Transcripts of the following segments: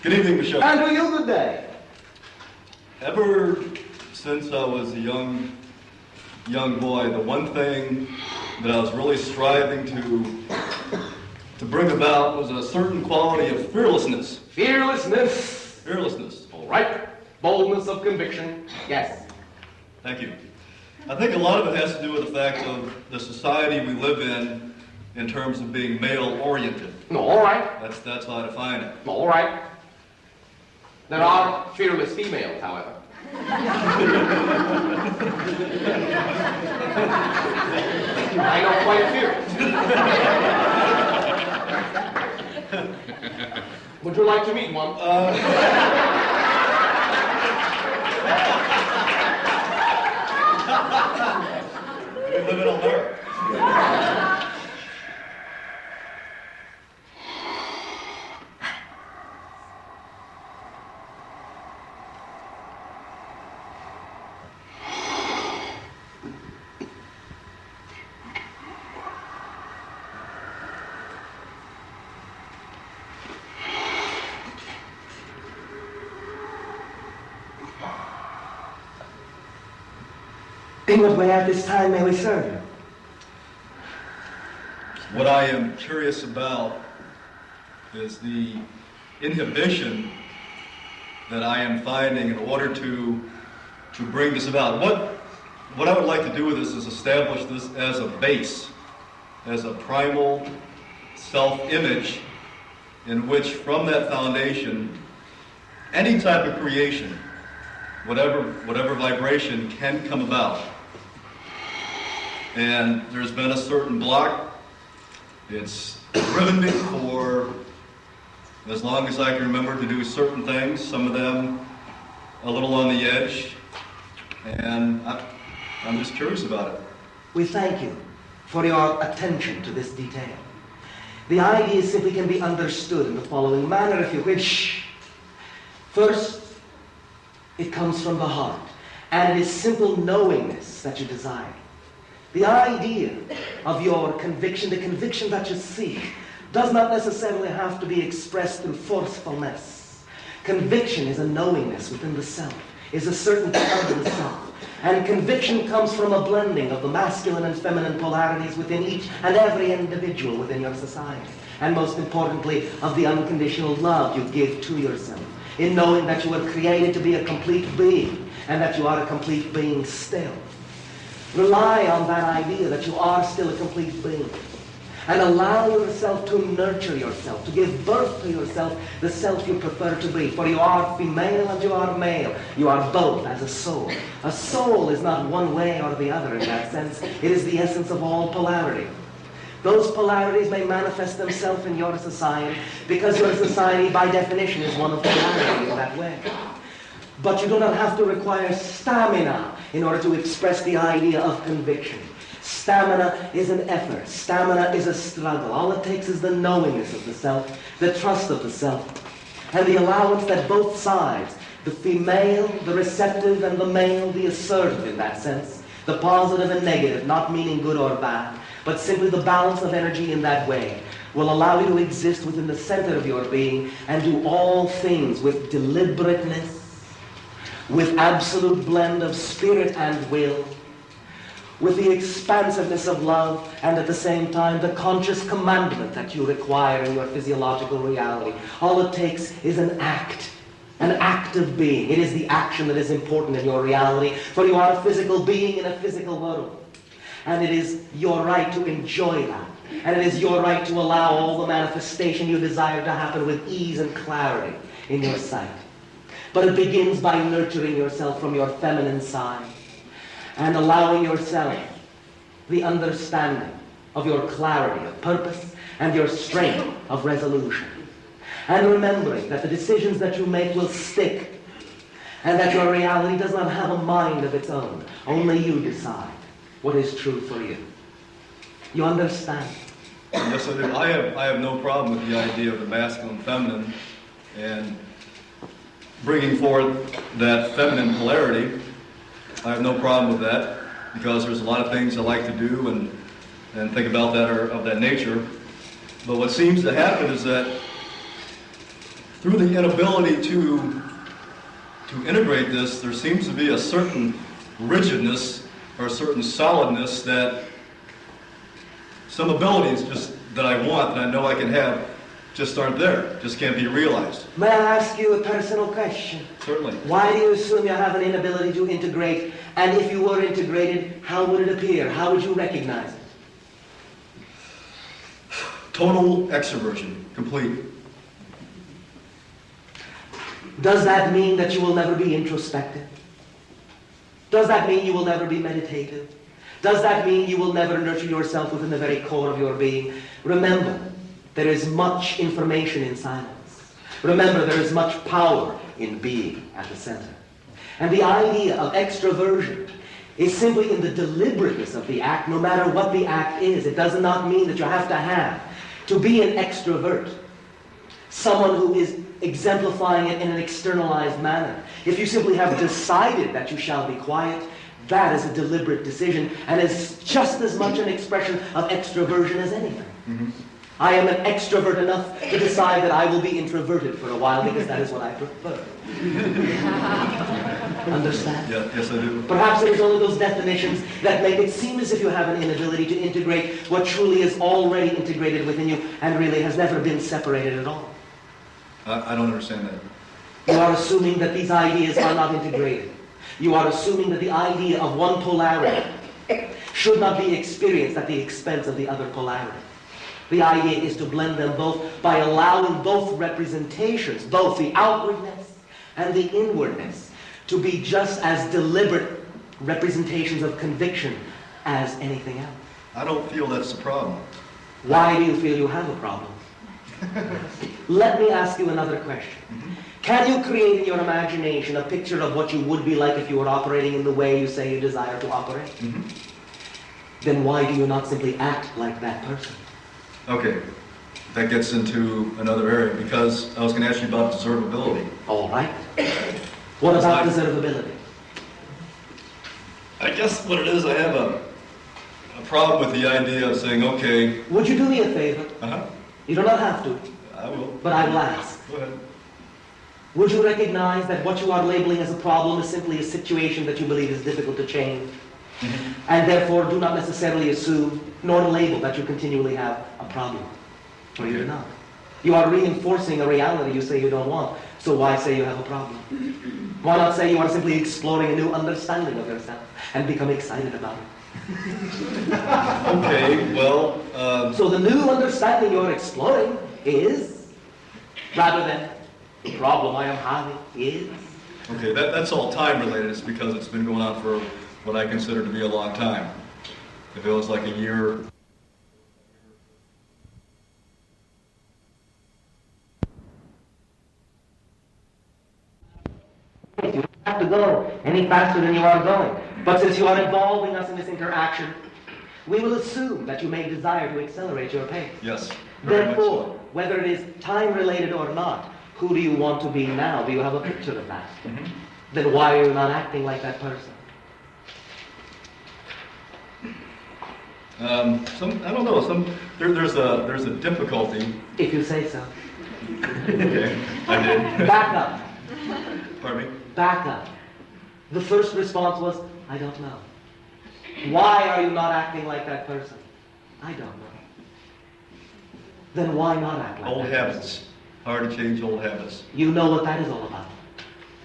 Good evening, Bashar. And to you, good day. Ever since I was a young boy, the one thing that I was really striving to bring about was a certain quality of fearlessness. Fearlessness. Fearlessness. All right. Boldness of conviction. Yes. Thank you. I think a lot of it has to do with the fact of the society we live in terms of being male-oriented. All right. That's how I define it. All right. There are fearless females, however. I know quite a few. Would you like to meet one? We live in America. In what way at this time may we serve you? What I am curious about is the inhibition that I am finding in order to bring this about. What I would like to do with this is establish this as a base, as a primal self-image in which from that foundation, any type of creation, whatever vibration can come about. And there's been a certain block. It's driven me for as long as I can remember to do certain things, some of them a little on the edge, and I'm just curious about it. We thank you for your attention to this detail. The idea simply can be understood in the following manner, if you wish. First, it comes from the heart, and it is simple knowingness that you desire. The idea of your conviction, the conviction that you seek, does not necessarily have to be expressed through forcefulness. Conviction is a knowingness within the self, is a certain part of the self. And conviction comes from a blending of the masculine and feminine polarities within each and every individual within your society. And most importantly, of the unconditional love you give to yourself, in knowing that you were created to be a complete being, and that you are a complete being still. Rely on that idea that you are still a complete being. And allow yourself to nurture yourself, to give birth to yourself, the self you prefer to be. For you are female and you are male. You are both as a soul. A soul is not one way or the other in that sense. It is the essence of all polarity. Those polarities may manifest themselves in your society because your society by definition is one of polarity in that way. But you do not have to require stamina in order to express the idea of conviction. Stamina is an effort. Stamina is a struggle. All it takes is the knowingness of the self, the trust of the self, and the allowance that both sides, the female, the receptive, and the male, the assertive in that sense, the positive and negative, not meaning good or bad, but simply the balance of energy in that way, will allow you to exist within the center of your being and do all things with deliberateness, with absolute blend of spirit and will, with the expansiveness of love, and at the same time the conscious commandment that you require in your physiological reality. All it takes is an act of being. It is the action that is important in your reality, for you are a physical being in a physical world. And it is your right to enjoy that. And it is your right to allow all the manifestation you desire to happen with ease and clarity in your sight. But it begins by nurturing yourself from your feminine side and allowing yourself the understanding of your clarity of purpose and your strength of resolution. And remembering that the decisions that you make will stick and that your reality does not have a mind of its own. Only you decide what is true for you. You understand? Yes, I do. I have no problem with the idea of the masculine and feminine and bringing forth that feminine polarity. I have no problem with that because there's a lot of things I like to do and think about that are of that nature. But what seems to happen is that through the inability to integrate this, there seems to be a certain rigidness or a certain solidness that some abilities just that I want, that I know I can have, just aren't there, just can't be realized. May I ask you a personal question? Certainly. Why do you assume you have an inability to integrate? And if you were integrated, how would it appear? How would you recognize it? Total extroversion, complete. Does that mean that you will never be introspective? Does that mean you will never be meditative? Does that mean you will never nurture yourself within the very core of your being? Remember, there is much information in silence. Remember, there is much power in being at the center. And the idea of extroversion is simply in the deliberateness of the act, no matter what the act is. It does not mean that you have to be an extrovert, someone who is exemplifying it in an externalized manner. If you simply have decided that you shall be quiet, that is a deliberate decision and is just as much an expression of extroversion as anything. Mm-hmm. I am an extrovert enough to decide that I will be introverted for a while because that is what I prefer. Understand? Yeah, yes, I do. Perhaps it is only those definitions that make it seem as if you have an inability to integrate what truly is already integrated within you and really has never been separated at all. I don't understand that. You are assuming that these ideas are not integrated. You are assuming that the idea of one polarity should not be experienced at the expense of the other polarity. The idea is to blend them both by allowing both representations, both the outwardness and the inwardness, to be just as deliberate representations of conviction as anything else. I don't feel that's the problem. Why do you feel you have a problem? Let me ask you another question. Mm-hmm. Can you create in your imagination a picture of what you would be like if you were operating in the way you say you desire to operate? Mm-hmm. Then why do you not simply act like that person? Okay, that gets into another area because I was going to ask you about deservability. All right. What about deservability? I guess what it is, I have a problem with the idea of saying, okay. Would you do me a favor? Uh-huh. You do not have to, I will. but I will ask. Go ahead. Would you recognize that what you are labeling as a problem is simply a situation that you believe is difficult to change? Mm-hmm. And therefore do not necessarily assume nor label that you continually have a problem. Or you do not. You are reinforcing a reality you say you don't want. So why say you have a problem? Why not say you are simply exploring a new understanding of yourself and become excited about it? Okay, well, So the new understanding you're exploring is, rather than the problem I am having is. okay, that's all time related. It's because it's been going on for what I consider to be a long time. If it was like a year. You don't have to go any faster than you are going. But since you are involving us in this interaction, we will assume that you may desire to accelerate your pace. Yes. Very much Therefore, so. whether it is time-related or not, who do you want to be now? Do you have a picture of that? Mm-hmm. Then why are you not acting like that person? I don't know. There's a difficulty. If you say so. Okay, I did. Back up. Pardon me. Back up. The first response was, I don't know. Why are you not acting like that person? I don't know. Then why not act like Old that habits. person? Hard to change old habits. You know what that is all about.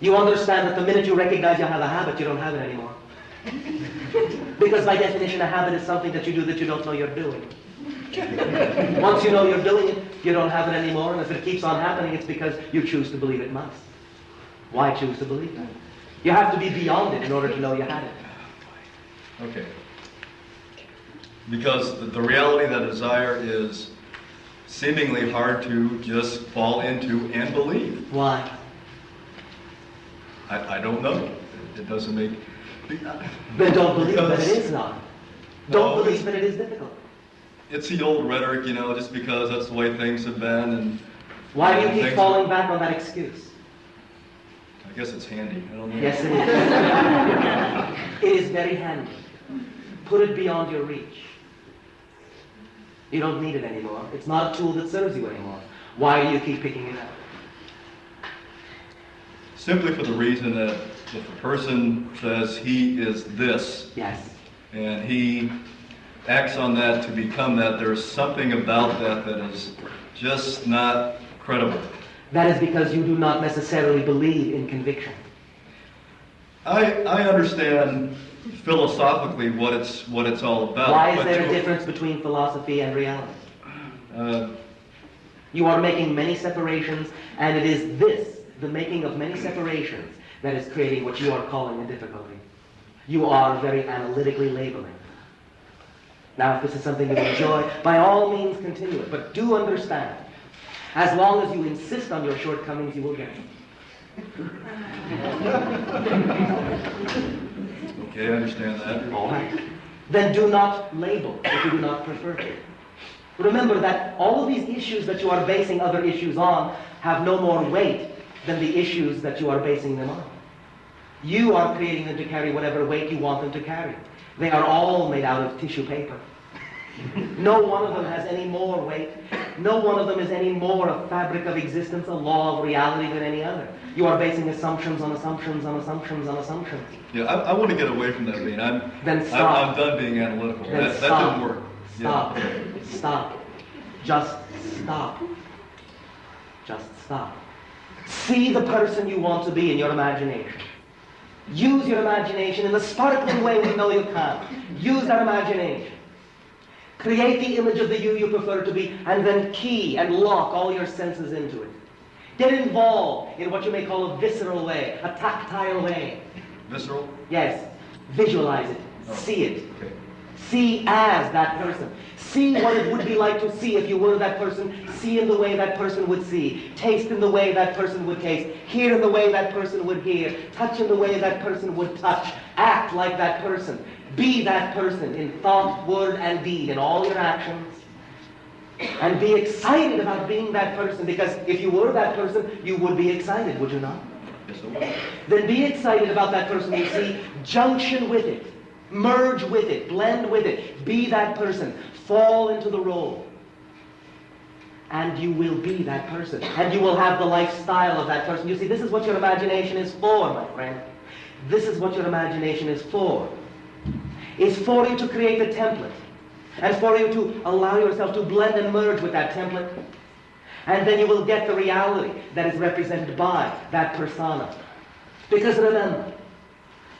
You understand that the minute you recognize you have a habit, you don't have it anymore. Because by definition, a habit is something that you do that you don't know you're doing. Once you know you're doing it, you don't have it anymore, and if it keeps on happening, it's because you choose to believe it must. Why choose to believe that? You have to be beyond it in order to know you had it. Okay. Because the reality that desire is seemingly hard to just fall into and believe. Why? I don't know. It doesn't make... Then don't believe that it is not. Don't No, believe that it is difficult. It's the old rhetoric, you know, just because that's the way things have been and... Why do you keep things falling back on that excuse? I guess it's handy. I don't know. Yes, it is. It is very handy. Put it beyond your reach. You don't need it anymore. It's not a tool that serves you anymore. Why do you keep picking it up? simply for the reason that if a person says he is this, Yes. and he acts on that to become that, there's something about that that is just not credible. That is because you do not necessarily believe in conviction. I understand philosophically what it's all about. Why is but there a to- difference between philosophy and reality? uh, You are making many separations, and it is this, the making of many separations, that is creating what you are calling a difficulty. You are very analytically labeling. Now, if this is something you enjoy, by all means continue it, but do understand, as long as you insist on your shortcomings, you will get them. Okay, I understand that. All right. Then do not label if you do not prefer to. Remember that all of these issues that you are basing other issues on have no more weight than the issues that you are basing them on. You are creating them to carry whatever weight you want them to carry. They are all made out of tissue paper. No one of them has any more weight. No one of them is any more a fabric of existence, a law of reality than any other. You are basing assumptions on assumptions on assumptions on assumptions. Yeah, I want to get away from that, Bean. Then stop. I'm done being analytical. Then That stop. didn't work. Stop. Yeah. Stop. Just stop. Just stop. See the person you want to be in your imagination. Use your imagination in the sparkling way we know you can. Use that imagination. Create the image of the you prefer to be, and then key and lock all your senses into it. Get involved in what you may call a visceral way, a tactile way. Visceral? Yes. Visualize it. Oh. See it. Okay. See as that person. See what it would be like to see if you were that person. See in the way that person would see. Taste in the way that person would taste. Hear in the way that person would hear. Touch in the way that person would touch. Act like that person. Be that person in thought, word, and deed, in all your actions. And be excited about being that person, because if you were that person, you would be excited, would you not? Yes, I will. Then be excited about that person you see. Junction with it. Merge with it. Blend with it. Be that person. Fall into the role. And you will be that person. And you will have the lifestyle of that person. You see, this is what your imagination is for, my friend. This is what your imagination is for. It's for you to create a template. And for you to allow yourself to blend and merge with that template. And then you will get the reality that is represented by that persona. Because remember,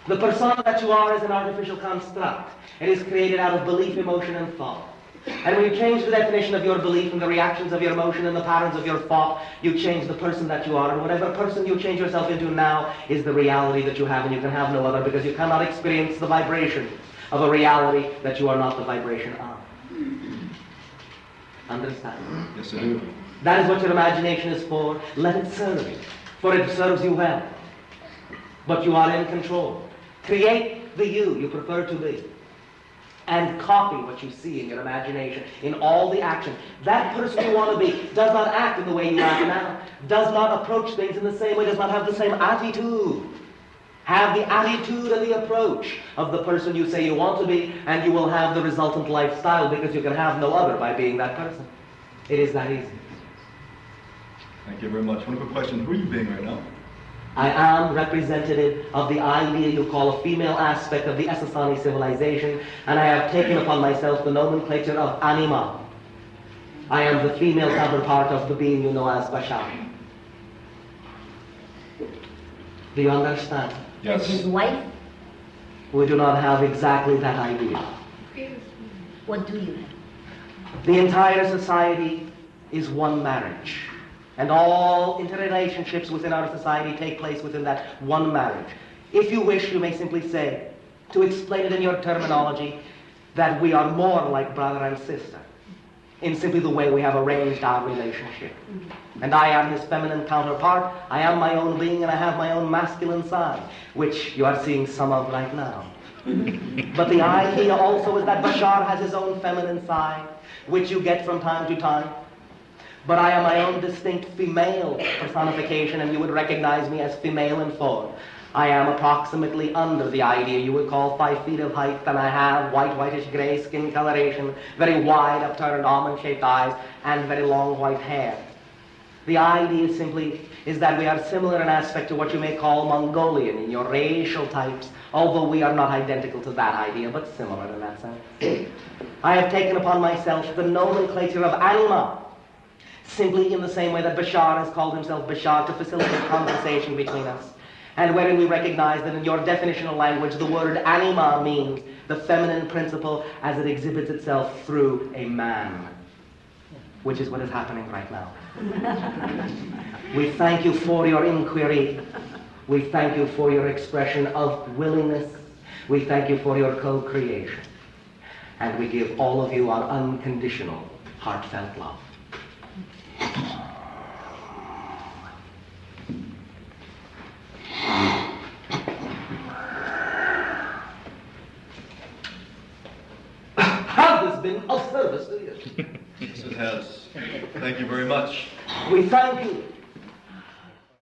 the persona that you are is an artificial construct. It is created out of belief, emotion, and thought. And when you change the definition of your belief and the reactions of your emotion and the patterns of your thought, you change the person that you are. And whatever person you change yourself into now is the reality that you have, and you can have no other, because you cannot experience the vibration of a reality that you are not the vibration of. Understand? Yes, I do. That is what your imagination is for. Let it serve you, for it serves you well. But you are in control. Create the you prefer to be. And copy what you see in your imagination, in all the action. That person you want to be does not act in the way you act now, does not approach things in the same way, does not have the same attitude. Have the attitude and the approach of the person you say you want to be, and you will have the resultant lifestyle, because you can have no other by being that person. It is that easy. Thank you very much. One quick question. Who are you being right now? I am representative of the idea you call a female aspect of the Ecstasy civilization, and I have taken upon myself the nomenclature of Anima. I am the female counterpart of the being you know as Bashar. Do you understand? As his Yes. wife? We do not have exactly that idea. What do you have? The entire society is one marriage. And all interrelationships within our society take place within that one marriage. If you wish, you may simply say, to explain it in your terminology, that we are more like brother and sister, in simply the way we have arranged our relationship. And I am his feminine counterpart, I am my own being, and I have my own masculine side, which you are seeing some of right now. But the idea also is that Bashar has his own feminine side, which you get from time to time. But I am my own distinct female personification, and you would recognize me as female in form. I am approximately under the idea you would call 5 feet of height, and I have whitish gray skin coloration, very wide upturned almond-shaped eyes, and very long white hair. The idea simply is that we are similar in aspect to what you may call Mongolian in your racial types, although we are not identical to that idea, but similar in that sense. I have taken upon myself the nomenclature of Anima, simply in the same way that Bashar has called himself Bashar, to facilitate conversation between us, and wherein we recognize that in your definitional language the word Anima means the feminine principle as it exhibits itself through a man, which is what is happening right now. We thank you for your inquiry. We thank you for your expression of willingness. We thank you for your co-creation. And we give all of you our unconditional, heartfelt love. Has this been of service to you? Yes, it has. Thank you very much. We thank you